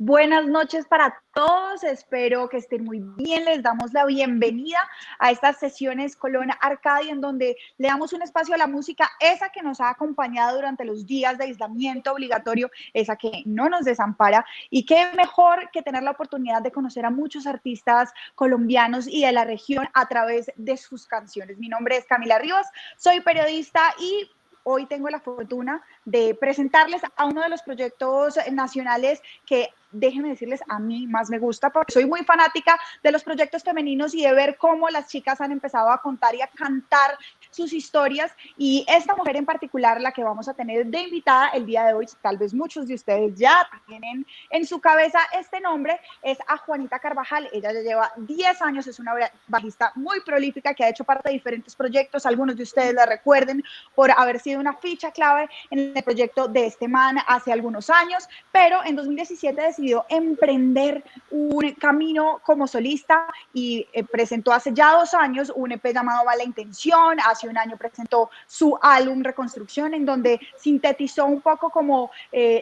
Buenas noches para todos, espero que estén muy bien. Les damos la bienvenida a estas sesiones Colón Arcadia, en donde le damos un espacio a la música, esa que nos ha acompañado durante los días de aislamiento obligatorio, esa que no nos desampara. Y qué mejor que tener la oportunidad de conocer a muchos artistas colombianos y de la región a través de sus canciones. Mi nombre es Camila Rivas, soy periodista y hoy tengo la fortuna de presentarles a uno de los proyectos nacionales que, déjenme decirles, a mí más me gusta, porque soy muy fanática de los proyectos femeninos y de ver cómo las chicas han empezado a contar y a cantar sus historias. Y esta mujer en particular, la que vamos a tener de invitada el día de hoy, tal vez muchos de ustedes ya tienen en su cabeza este nombre, es a Juanita Carvajal. Ella ya lleva 10 años, es una bajista muy prolífica que ha hecho parte de diferentes proyectos. Algunos de ustedes la recuerden por haber sido una ficha clave en el proyecto de este man hace algunos años, pero en 2017 decidió emprender un camino como solista y presentó hace ya 2 años un EP llamado Mala Intención. Hace un año presentó su álbum Reconstrucción, en donde sintetizó un poco como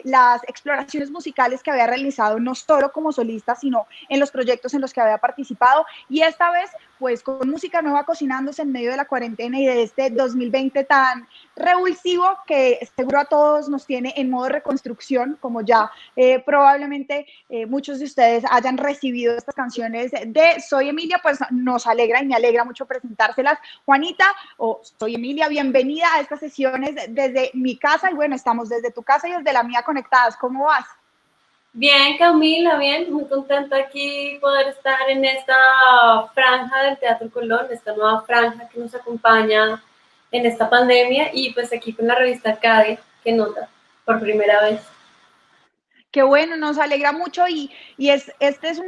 las exploraciones musicales que había realizado, no solo como solista, sino en los proyectos en los que había participado. Y esta vez, pues con música nueva cocinándose en medio de la cuarentena y de este 2020 tan revulsivo que seguro a todos nos tiene en modo reconstrucción, como ya probablemente muchos de ustedes hayan recibido estas canciones de Soy Emilia, pues nos alegra y me alegra mucho presentárselas. Juanita, o Soy Emilia, bienvenida a estas sesiones desde mi casa, y bueno, estamos desde tu casa y desde la mía conectadas. ¿Cómo vas? Bien, Camila, bien, muy contenta aquí poder estar en esta franja del Teatro Colón, esta nueva franja que nos acompaña en esta pandemia y pues aquí con la revista Arcadia, que nota por primera vez. Qué bueno, nos alegra mucho y este es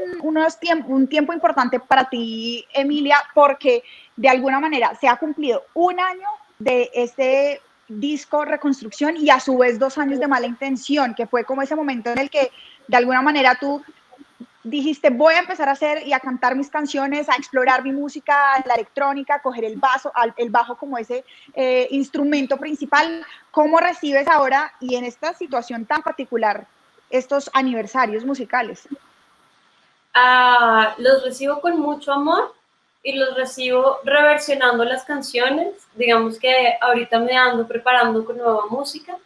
un tiempo importante para ti, Emilia, porque de alguna manera se ha cumplido 1 año de este disco Reconstrucción y a su vez 2 años de Mala Intención, que fue como ese momento en el que de alguna manera tú dijiste, voy a empezar a hacer y a cantar mis canciones, a explorar mi música, la electrónica, a coger el bajo como ese instrumento principal. ¿Cómo recibes ahora y en esta situación tan particular estos aniversarios musicales? Los recibo con mucho amor y los recibo reversionando las canciones. Digamos que ahorita me ando preparando con nueva música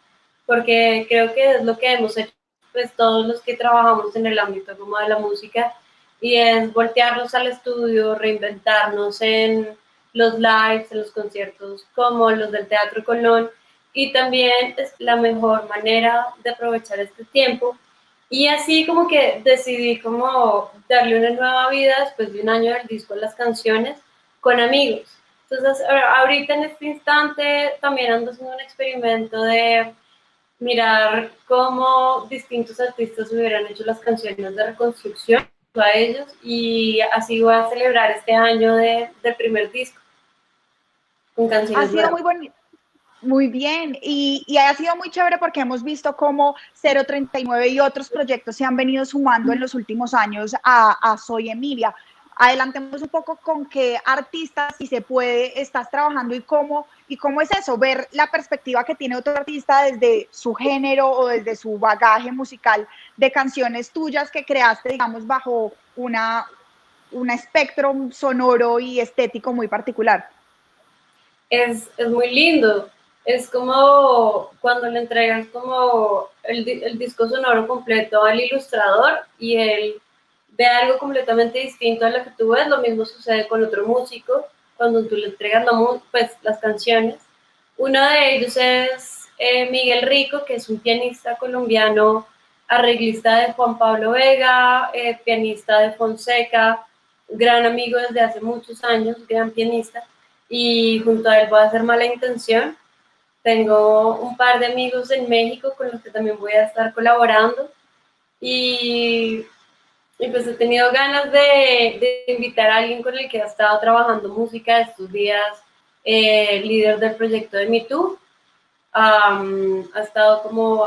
porque creo que es lo que hemos hecho pues todos los que trabajamos en el ámbito como de la música y es voltearnos al estudio, reinventarnos en los lives, en los conciertos como los del Teatro Colón y también es la mejor manera de aprovechar este tiempo y así como que decidí como darle una nueva vida después de 1 año del disco a las canciones con amigos. Entonces, ahorita en este instante también ando haciendo un experimento de mirar cómo distintos artistas hubieran hecho las canciones de reconstrucción a ellos y así voy a celebrar este año del primer disco con Ha canciones sido nuevas. muy bonito. Muy bien, y ha sido muy chévere porque hemos visto cómo 039 y otros proyectos se han venido sumando en los últimos años a Soy Emilia. Adelantemos un poco con qué artistas, si se puede, estás trabajando y cómo es eso, ver la perspectiva que tiene otro artista desde su género o desde su bagaje musical de canciones tuyas que creaste, digamos, bajo un espectro sonoro y estético muy particular. Es muy lindo. Es como cuando le entregas como el disco sonoro completo al ilustrador y él ve algo completamente distinto a lo que tú ves. Lo mismo sucede con otro músico cuando tú le entregas pues, las canciones. Uno de ellos es Miguel Rico, que es un pianista colombiano, arreglista de Juan Pablo Vega, pianista de Fonseca, gran amigo desde hace muchos años, gran pianista y junto a él voy a hacer Mala Intención. Tengo un par de amigos en México con los que también voy a estar colaborando y, y pues he tenido ganas de invitar a alguien con el que he estado trabajando música estos días, líder del proyecto de Me Too. Ha estado como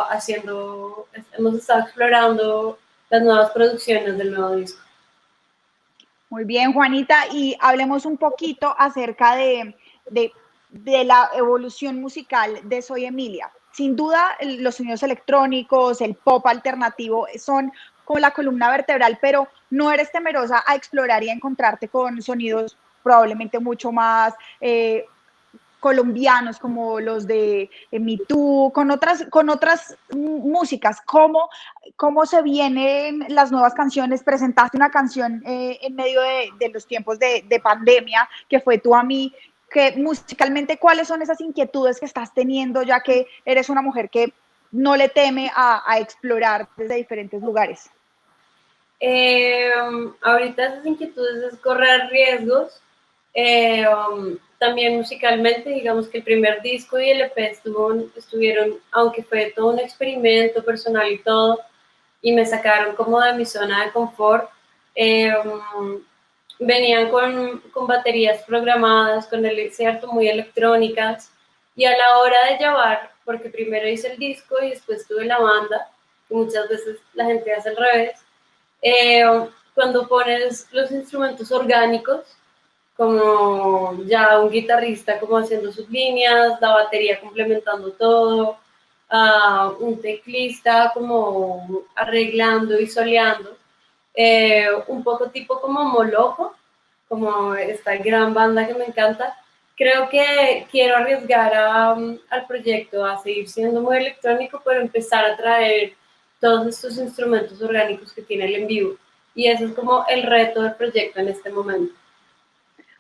hemos estado explorando las nuevas producciones del nuevo disco. Muy bien, Juanita, y hablemos un poquito acerca de la evolución musical de Soy Emilia. Sin duda, los sonidos electrónicos, el pop alternativo son como la columna vertebral, pero no eres temerosa a explorar y a encontrarte con sonidos probablemente mucho más colombianos como los de Me Too, con otras músicas. ¿Cómo se vienen las nuevas canciones? Presentaste una canción en medio de los tiempos de pandemia, que fue Tú a mí, que musicalmente, ¿cuáles son esas inquietudes que estás teniendo, ya que eres una mujer que no le teme a explorar desde diferentes lugares? Ahorita esas inquietudes es correr riesgos. También musicalmente, digamos que el primer disco y el EP estuvieron, aunque fue todo un experimento personal y todo, y me sacaron como de mi zona de confort. Eh, Venían con baterías programadas, con el cierto, muy electrónicas, y a la hora de llevar, porque primero hice el disco y después tuve la banda, y muchas veces la gente hace al revés, eh, cuando pones los instrumentos orgánicos, como ya un guitarrista como haciendo sus líneas, la batería complementando todo, un teclista como arreglando y soleando, un poco tipo como Moloco, como esta gran banda que me encanta. Creo que quiero arriesgar al proyecto a seguir siendo muy electrónico, pero empezar a traer todos estos instrumentos orgánicos que tiene el en vivo. Y ese es como el reto del proyecto en este momento.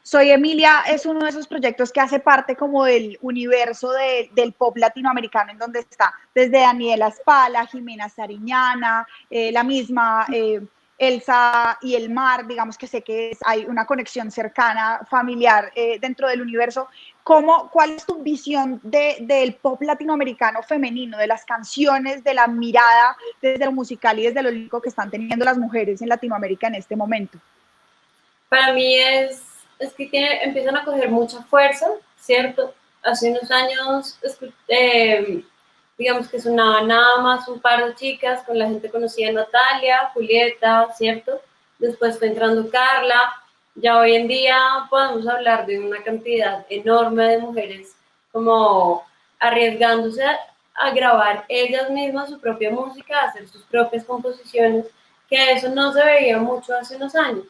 Soy Emilia es uno de esos proyectos que hace parte como del universo del pop latinoamericano, en donde está desde Daniela Spala, Jimena Sariñana, la misma Elsa y el Mar, digamos que sé que hay una conexión cercana, familiar dentro del universo. ¿Cuál es tu visión del pop latinoamericano femenino, de las canciones, de la mirada desde lo musical y desde lo lírico que están teniendo las mujeres en Latinoamérica en este momento? Para mí es que empiezan a coger mucha fuerza, ¿cierto? Hace unos años, digamos que sonaba nada más un par de chicas, con la gente conocida Natalia, Julieta, ¿cierto? Después fue entrando Carla. Ya hoy en día podemos hablar de una cantidad enorme de mujeres como arriesgándose a grabar ellas mismas su propia música, a hacer sus propias composiciones, que eso no se veía mucho hace unos años.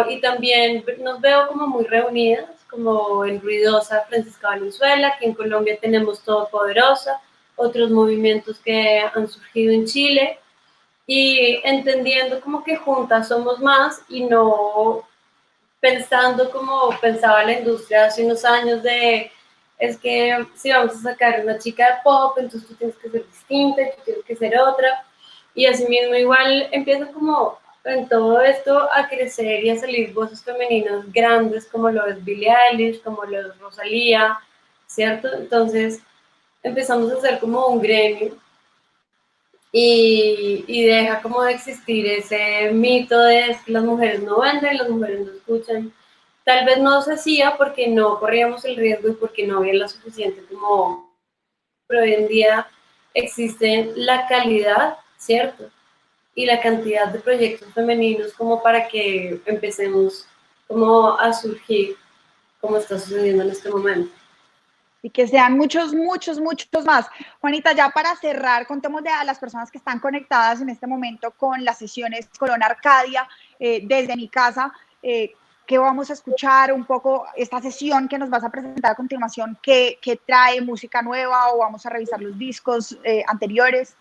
Y también nos veo como muy reunidas, como en Ruidosa Francisca Valenzuela, que en Colombia tenemos Todopoderosa, otros movimientos que han surgido en Chile, y entendiendo como que juntas somos más y no pensando como pensaba la industria hace unos años es que si vamos a sacar una chica de pop, entonces tú tienes que ser distinta, tú tienes que ser otra, y así mismo igual empieza como en todo esto a crecer y a salir voces femeninas grandes como lo es Billie Eilish, como lo es Rosalía, ¿cierto? Entonces empezamos a hacer como un gremio y deja como de existir ese mito de que las mujeres no venden, las mujeres no escuchan. Tal vez no se hacía porque no corríamos el riesgo y porque no había lo suficiente como, pero hoy en día existe la calidad, ¿cierto? Y la cantidad de proyectos femeninos como para que empecemos como a surgir como está sucediendo en este momento. Y que sean muchos, muchos, muchos más. Juanita, ya para cerrar, contémosle a las personas que están conectadas en este momento con las sesiones Colón Arcadia desde mi casa, qué vamos a escuchar, un poco esta sesión que nos vas a presentar a continuación, qué trae música nueva o vamos a revisar los discos anteriores.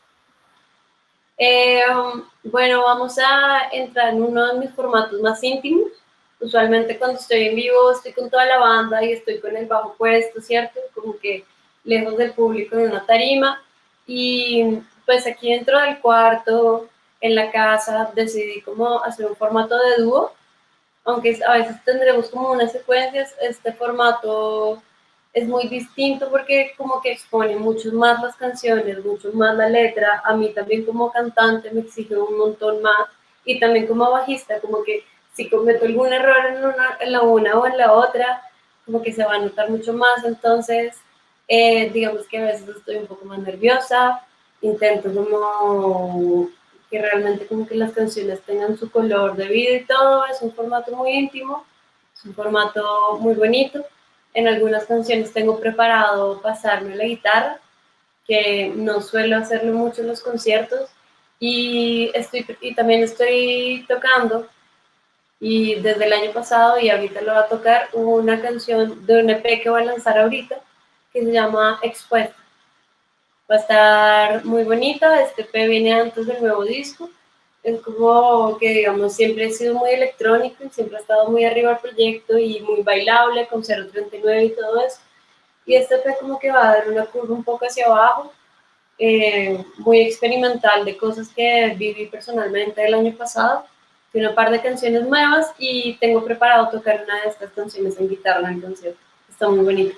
Bueno, vamos a entrar en uno de mis formatos más íntimos. Usualmente cuando estoy en vivo estoy con toda la banda y estoy con el bajo puesto, ¿cierto? Como que lejos del público en una tarima. Y pues aquí dentro del cuarto, en la casa, decidí como hacer un formato de dúo, aunque a veces tendremos como unas secuencias, este formato es muy distinto porque como que expone mucho más las canciones, mucho más la letra. A mí también como cantante me exige un montón más, y también como bajista, como que si cometo algún error en la una o en la otra, como que se va a notar mucho más. Entonces, digamos que a veces estoy un poco más nerviosa, intento como que realmente como que las canciones tengan su color de vida y todo. Es un formato muy íntimo, es un formato muy bonito. En algunas canciones tengo preparado pasarme la guitarra, que no suelo hacerlo mucho en los conciertos, y también estoy tocando, y desde el año pasado y ahorita lo va a tocar, una canción de un EP que va a lanzar ahorita que se llama Expuesta. Va a estar muy bonita. Este EP viene antes del nuevo disco. Es como que, digamos, siempre he sido muy electrónico y siempre ha estado muy arriba el proyecto y muy bailable con 039 y todo eso. Y este EP como que va a dar una curva un poco hacia abajo, muy experimental, de cosas que viví personalmente el año pasado. Tiene un par de canciones nuevas y tengo preparado tocar una de estas canciones en guitarra, entonces está muy bonito.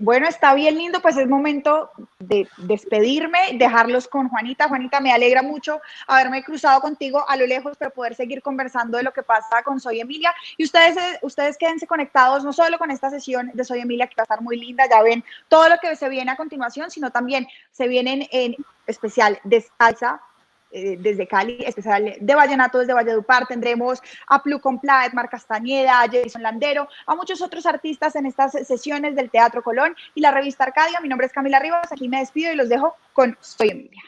Bueno, está bien lindo, pues es momento de despedirme, dejarlos con Juanita. Juanita, me alegra mucho haberme cruzado contigo a lo lejos, pero poder seguir conversando de lo que pasa con Soy Emilia. Y ustedes quédense conectados, no solo con esta sesión de Soy Emilia, que va a estar muy linda, ya ven todo lo que se viene a continuación, sino también se vienen en especial de salsa, desde Cali, especial de vallenato desde Valledupar. Tendremos a Plu Complat, Mar Castañeda, a Jason Landero, a muchos otros artistas en estas sesiones del Teatro Colón y la revista Arcadia. Mi nombre es Camila Rivas, aquí me despido y los dejo con Soy Emilia.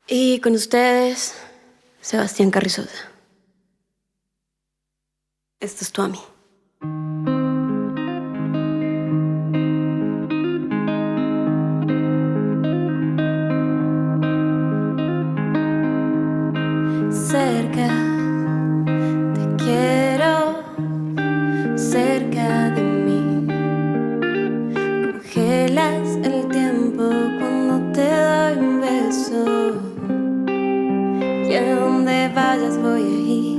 Y con ustedes, Sebastián Carrizosa. Esto es Tuami. Cerca, te quiero, cerca de mí. Congelas el tiempo cuando te doy un beso. Y a donde vayas voy a ir.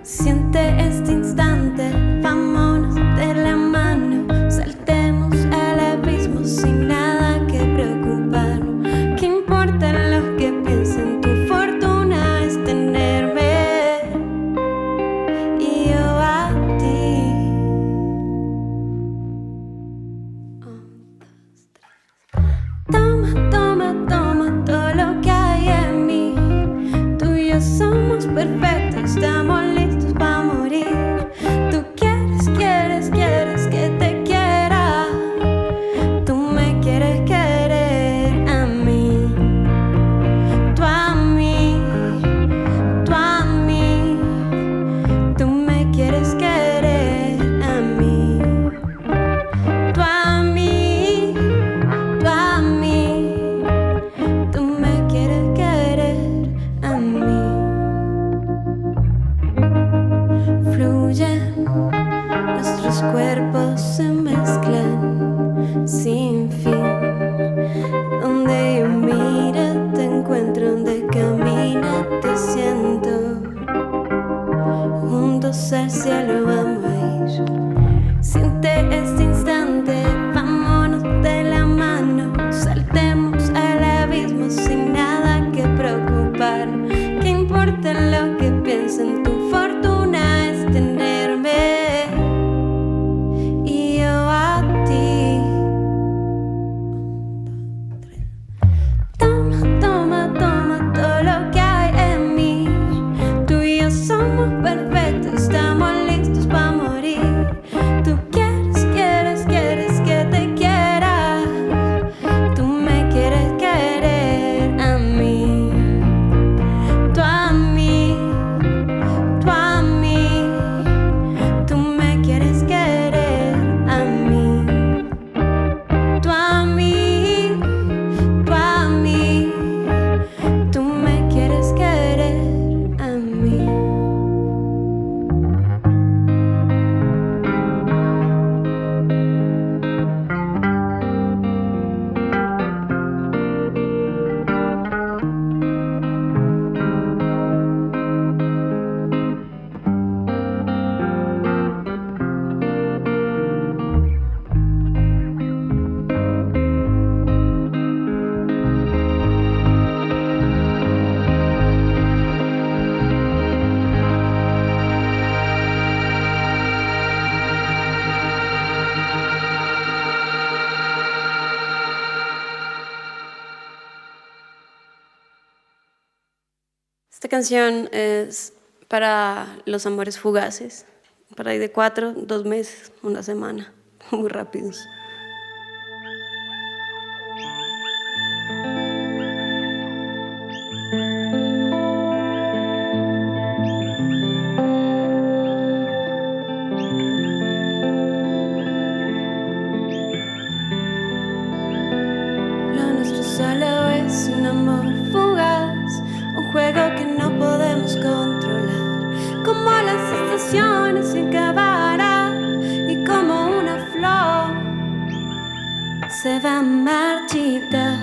Siente este instante, vámonos de la mano, saltemos al abismo sin nada que preocuparnos. ¿Qué importa lo que piensen? Tu fortuna es tenerme y yo a ti. 1, 2, 3. Toma, toma, toma todo lo que hay en mí. Tú y yo somos perfectos, estamos listos para morir. Tú quieres, quieres, quieres que te quiera. Tú me quieres querer a mí. Tú a mí, tú a mí. Tú me quieres querer a mí. Tú a mí, tú a mí. Tú me quieres querer a mí. Fluyen, nuestros cuerpos se mezclan sin fin. Donde yo mire te encuentro, donde camina te siento. Juntos al cielo vamos a ir. Siente este instante, vámonos de la mano, saltemos al abismo sin nada que preocupar. ¿Qué importa lo que piensen? Tu fortuna es tenerme y yo a ti. 1, 2, 3. Toma, toma, toma todo lo que hay en mí. Tú y yo somos perfectos, estamos listos para morir. Tú quieres, quieres, quieres que te quiera. Tú me quieres querer a mí. Tú a mí, tú a mí. Tú me quieres querer a mí. Tú a mí, tú a mí. Tú me quieres querer a mí. Esta canción es para los amores fugaces, para ahí de 4, 2 meses, una semana, muy rápidos. Lo nuestro solo es un amor fugaz, un juego que no podemos controlar, como las estaciones se acabará y como una flor se va a marchitar.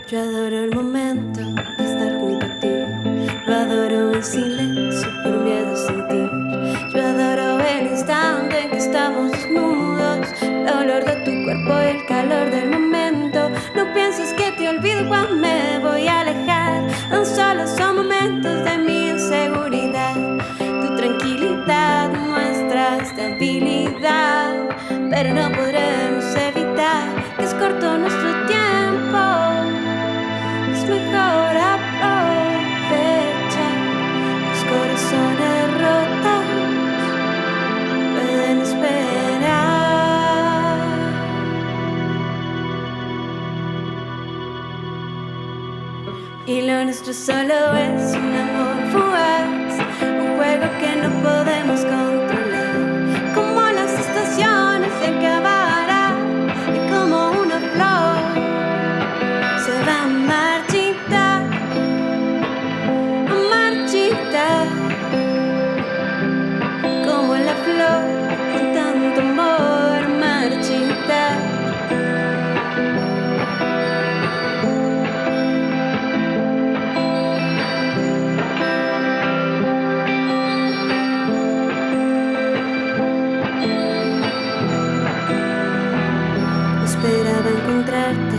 Yo adoro el momento de estar junto a ti, lo adoro en silencio por miedo a sentir. Yo adoro el instante en que estamos desnudos, el olor de tu cuerpo y el calor del momento. No pienses que te olvido cuando me voy a alejar, tan solo son momentos de mi inseguridad. Tu tranquilidad, nuestra estabilidad, pero no podremos evitar que es corto nuestro tiempo. Es mejor aprovechar. Los corazones rotos pueden esperar. Y lo nuestro solo es un amor fugaz, un juego que no podemos controlar, como las estaciones se acabará y como una flor se va a marchitar, como la flor con tanto amor, marchitar. Esperaba encontrarte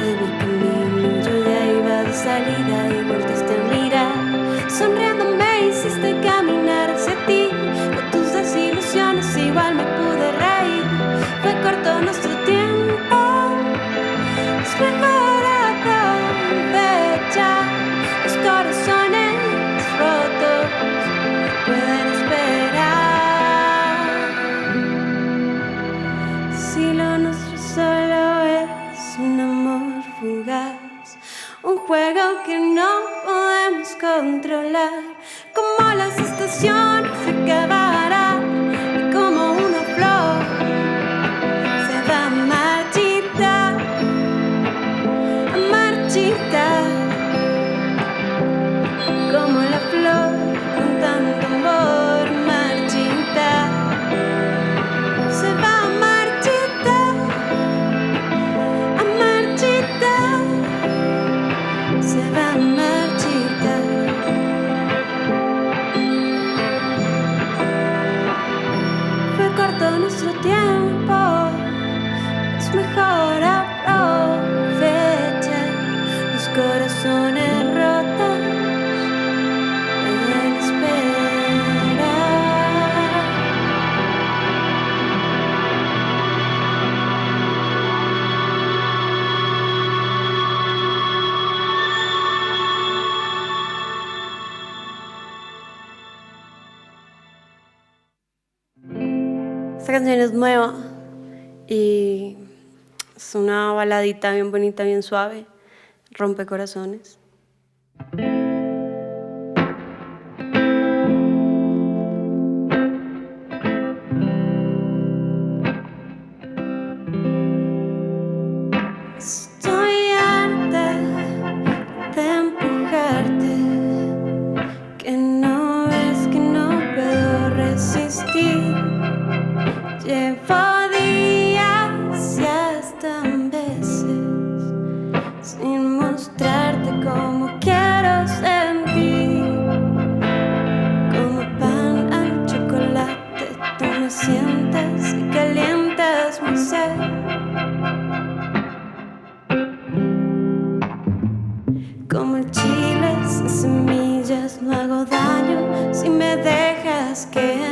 en mi camino, yo ya iba de salida y volteaste a mirar. Sonriendo me hiciste caminar hacia ti, con tus desilusiones igual me pude reír. Fue corto nuestro tiempo, es mejor aprovechar. Los corazones rotos pueden esperar. Si lo nuestro solo es un amor fugaz, un juego que no podemos controlar, como las estaciones se acabará y como una flor se va a marchitar, como la flor con tanto amor, marchitar. Se va a marchitar, se va a marchitar. Fue corto nuestro tiempo, es mejor aprovechar. Los corazones rotos pueden esperar. Esta canción es nueva y es una baladita bien bonita, bien suave, rompe corazones. Estoy harta de empujarte, que no ves que no puedo resistir. Llevo días y hasta veces sin mostrarte cómo quiero sentir. Como pan al chocolate, tú me sientas y calientas mi sed. Como el chile sin semillas, no hago daño si me dejas querer.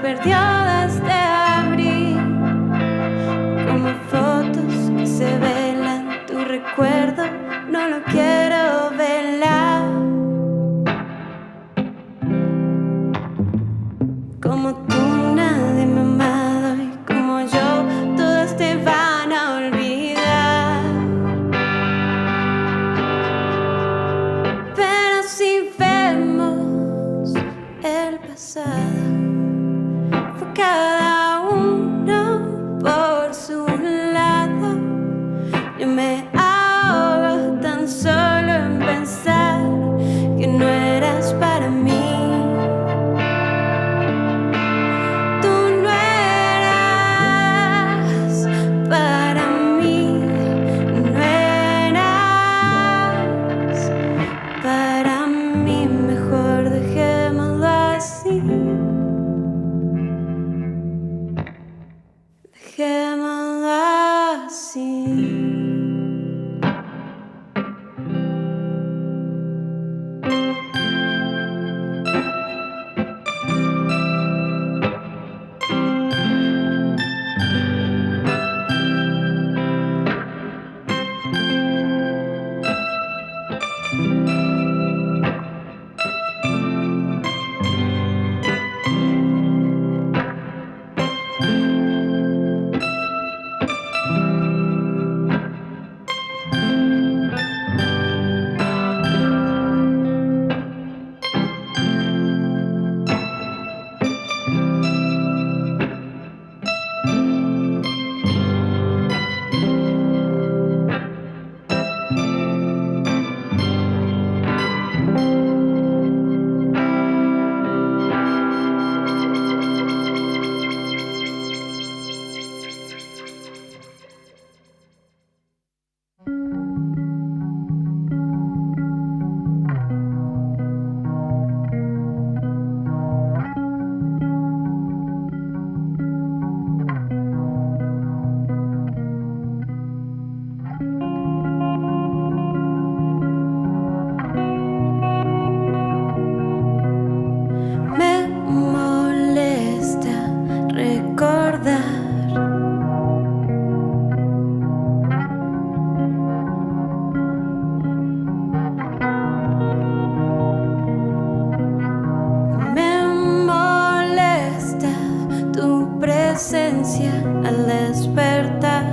perdió desde abril, como fotos que se velan, tu recuerdo no lo quiero velar. Como tú nadie me ha amado y como yo todos te van a olvidar. Pero si vemos el pasado, fue cada uno por su lado. Yo me ahogo tan solo en pensar que no eras para mí. Tú no eras para mí, no eras para mí. Mejor dejémoslo así. Dejémoslo así. Me molesta recordar me molesta tu presencia al despertar.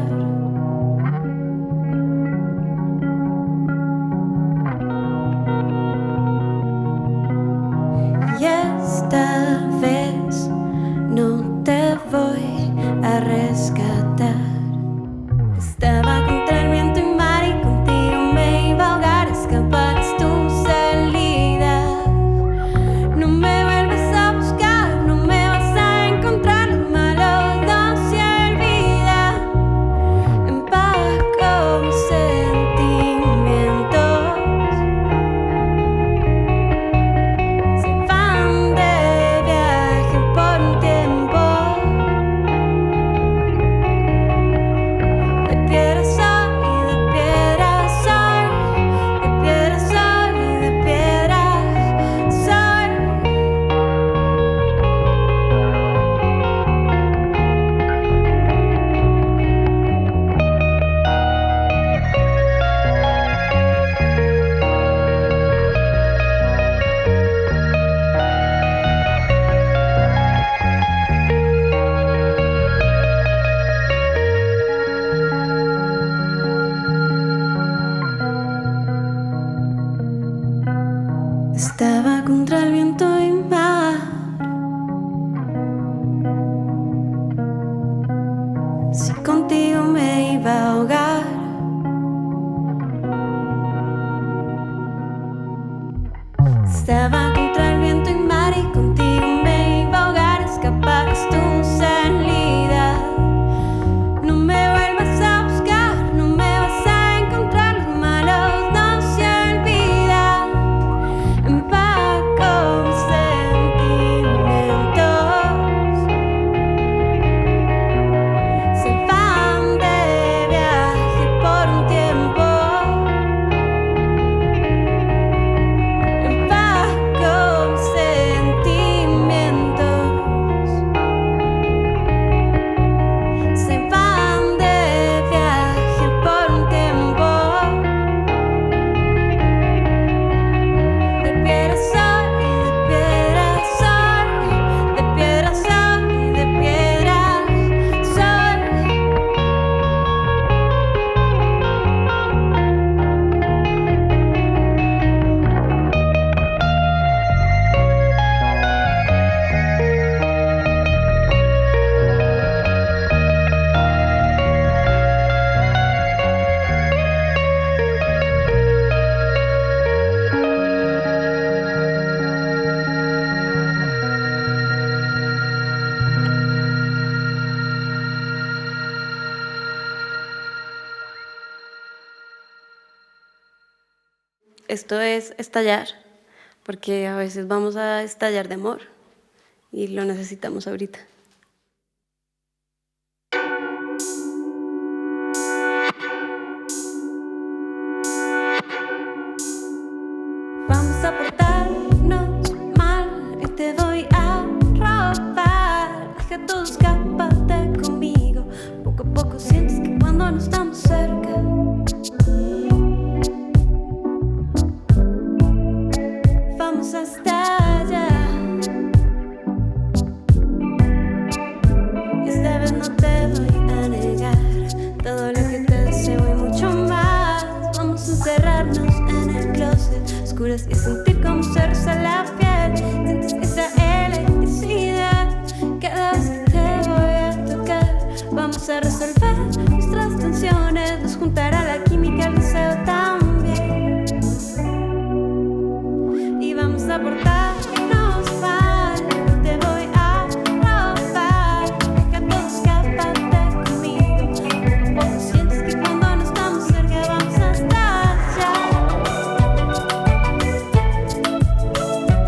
Y esta vez no te voy a rescatar. Estaba contra el viento y mar y contigo me iba a ahogar. Escapas tu salida. No me vuelves a buscar, no me vas a encontrar. Lo malo no se olvida. Empaco mis sentimientos. Se van de esto es estallar, porque a veces vamos a estallar de amor y lo necesitamos ahorita. Vamos a portarnos mal y te voy a robar. Deja todo escaparte conmigo. Poco a poco sientes que cuando no estamos cerca vamos a estallar. Y esta vez no te voy a negar todo lo que te deseo y mucho más. Vamos a encerrarnos en el closet oscuras y sentir como se roza la piel. Sientes esa electricidad cada vez que te voy a tocar. Vamos a resolver nuestras tensiones, nos juntará la química, el deseo también. Y vamos a portarnos mal, te voy a robar. Deja todo escaparte conmigo. Poco a poco sientes que cuando no estamos cerca vamos a estallar.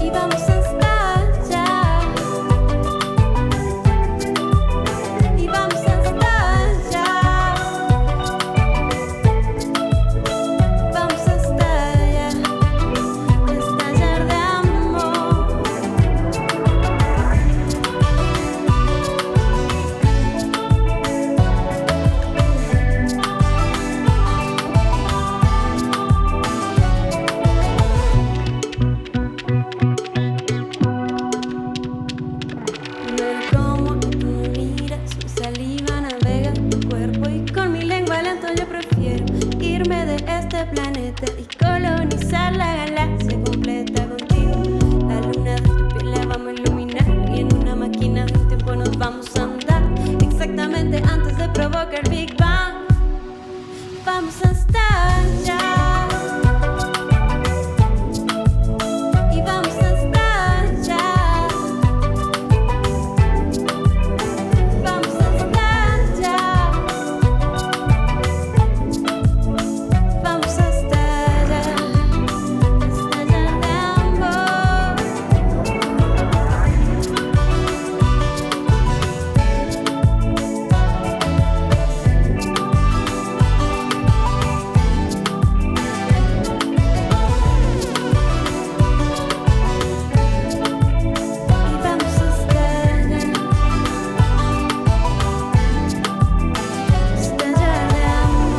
Y vamos a estallar. Y vamos a estallar. Vamos a estallar. Estallar de amor. Ver cómo tú me miras, mi saliva navega tu cuerpo y con mi lengua lento yo prefiero irme de este planeta y colonizar la galaxia completa contigo. La luna de tu piel la vamos a iluminar y en una máquina del tiempo nos vamos a andar exactamente antes de provocar Big Bang. Vamos a estallar. Y vamos a estallar. Vamos a estallar. Vamos a estallar. Estallar de amor. Y vamos a estallar. Estallar de amor.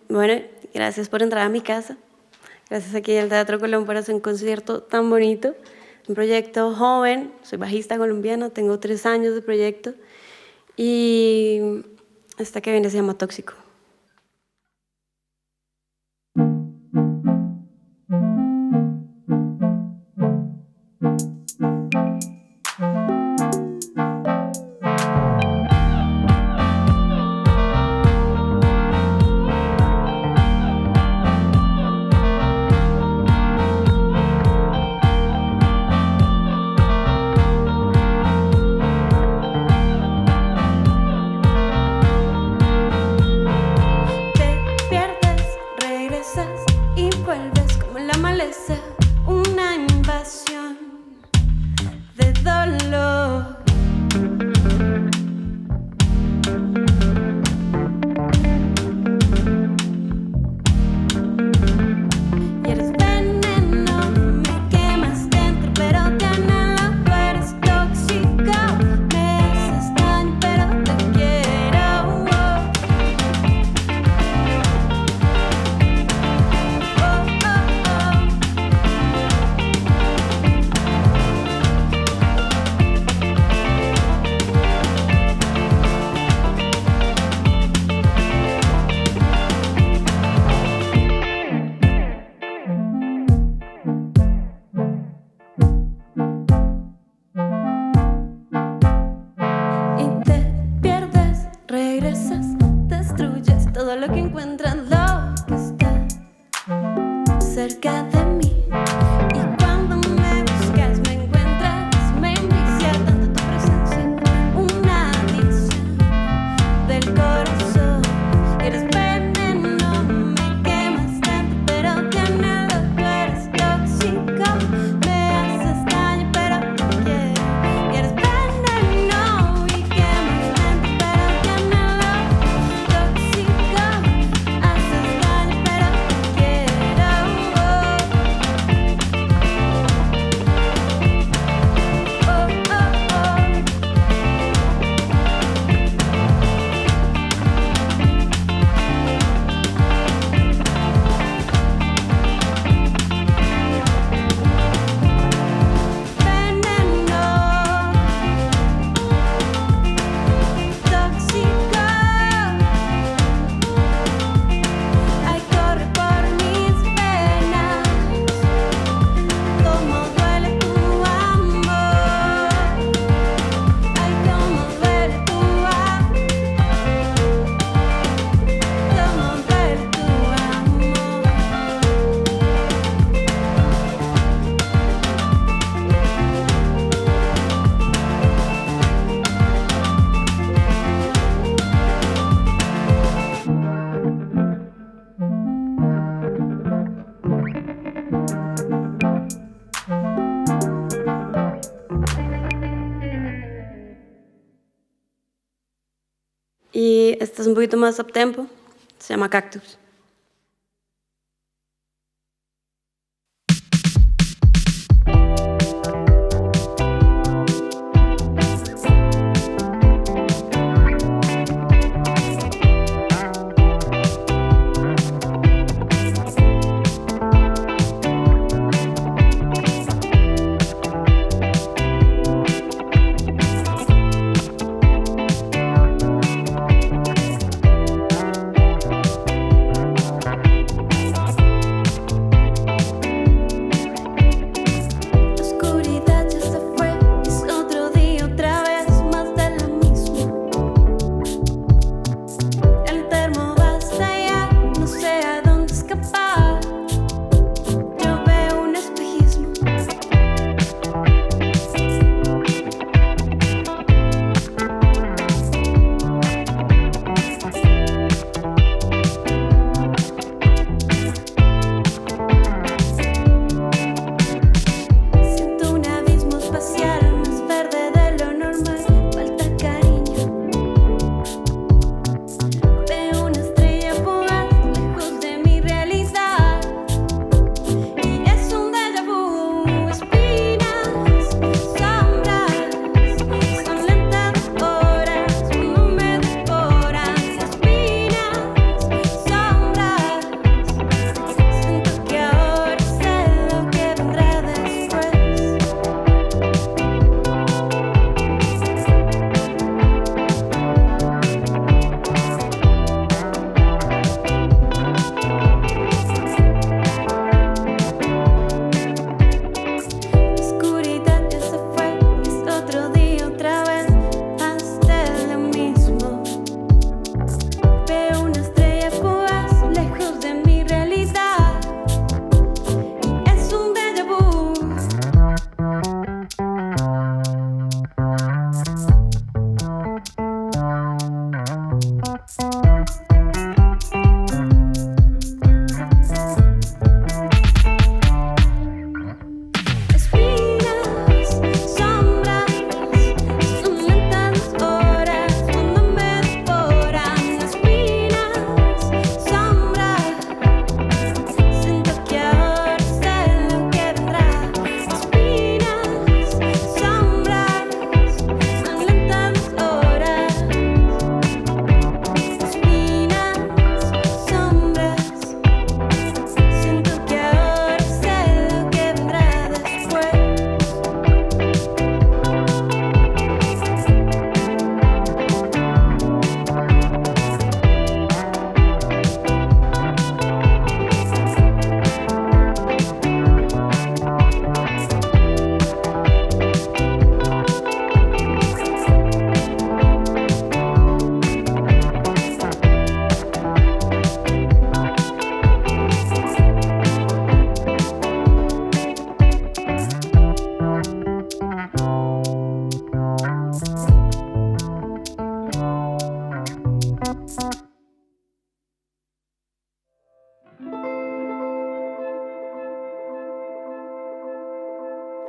Bueno, gracias por entrar a mi casa. Gracias aquí al Teatro Colón por hacer un concierto tan bonito. Un proyecto joven, soy bajista colombiana, tengo 3 años de proyecto. Y esta que viene se llama Tóxico. Esta es un poquito más uptempo, se llama Cactus.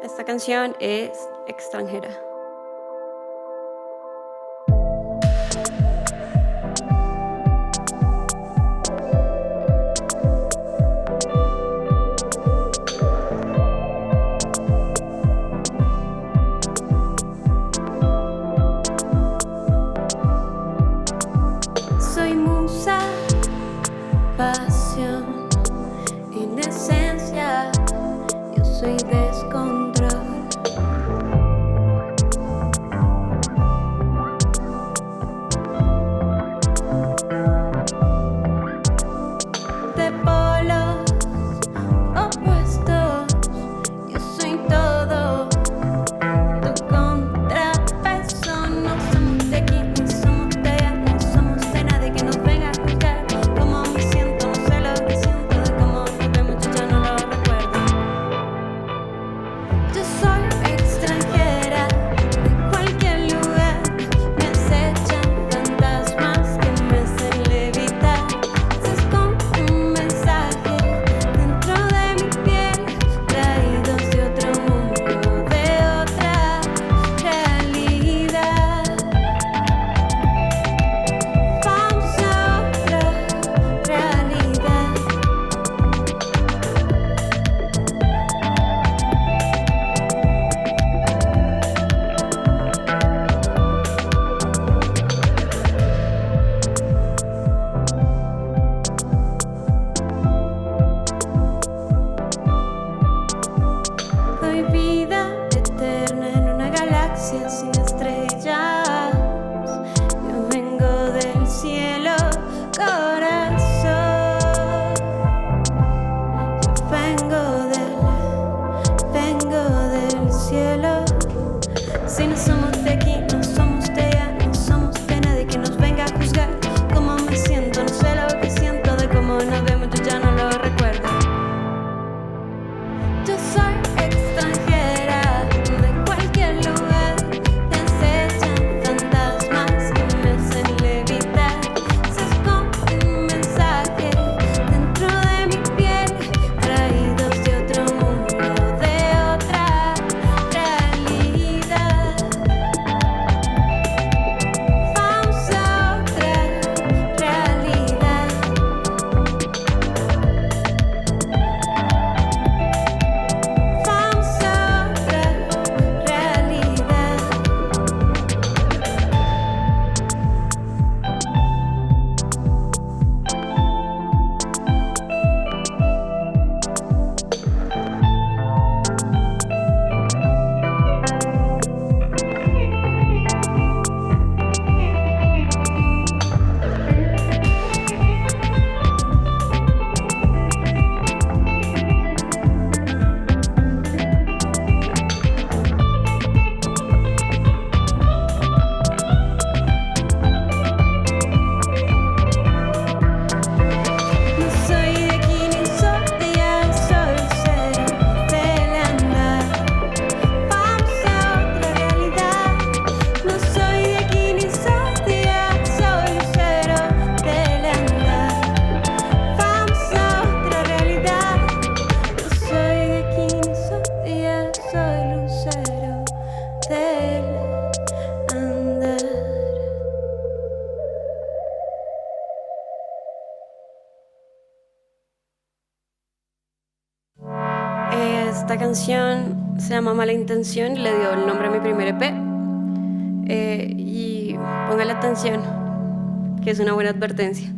Esta canción es Extranjera. Soy musa, pasión, en esencia, yo soy descontrol. cielo. Si no somos de aquí, no somos de allá, no somos de nadie que nos venga a juzgar. Cómo me siento, no sé lo que siento, de cómo nos vemos yo ya no lo recuerdo. Yo soy extranjera de cualquier lugar, me acechan fantasmas que me hacen levitar. Se esconde un mensaje dentro de mi piel, traídos de otro mundo, de otra realidad. Vamos a otra realidad. Vamos a otra realidad. No soy de aquí ni soy de allá, soy lucero del andar. Vamos a otra realidad. No soy de aquí ni soy de allá, soy lucero del andar. Vamos a otra realidad. No soy de aquí ni soy de allá, soy lucero del andar. Esta canción se llama Mala Intención y le dio el nombre a mi primer EP. Y póngale atención, que es una buena advertencia.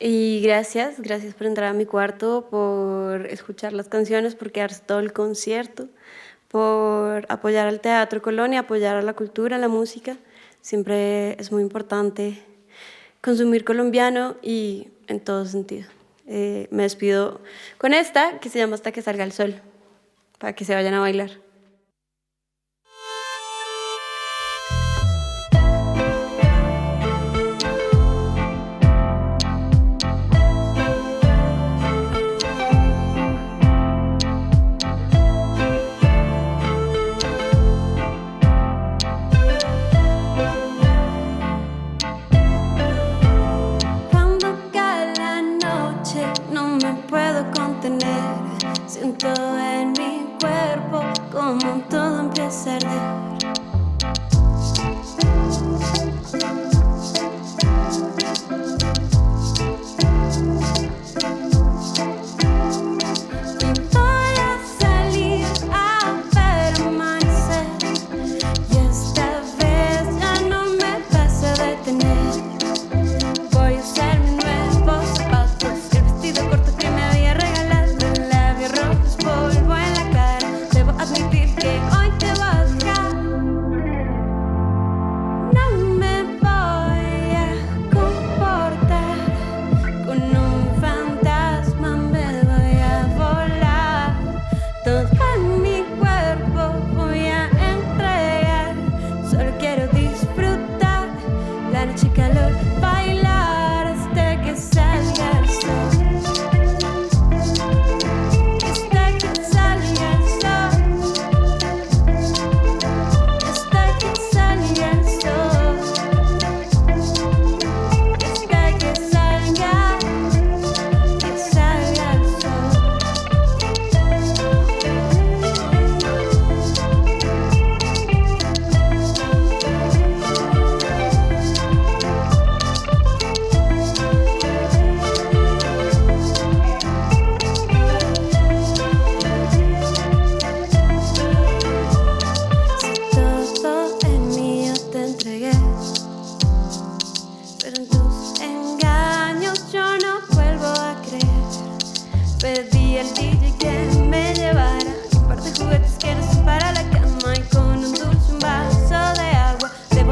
Y gracias por entrar a mi cuarto, por escuchar las canciones, por quedarse todo el concierto, por apoyar al Teatro Colonia, apoyar a la cultura, a la música. Siempre es muy importante consumir colombiano y en todo sentido. Me despido con esta que se llama Hasta que salga el sol, para que se vayan a bailar. Siento en mi cuerpo como todo empieza a arder.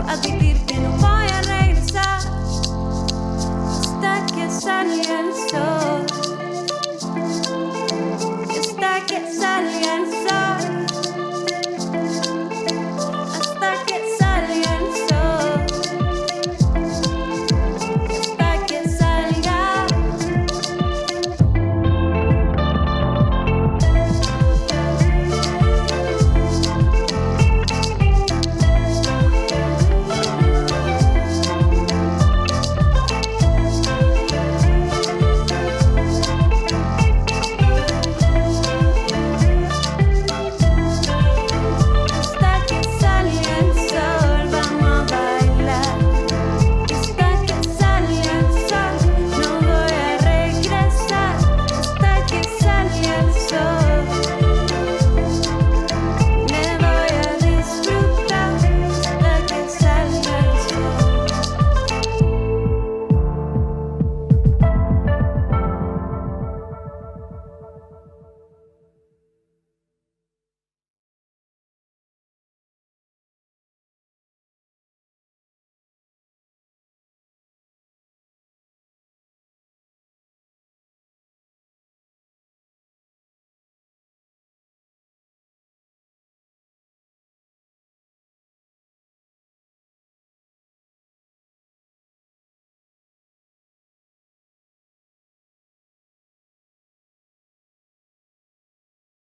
Admitir que no voy a regresar hasta que salga el sol.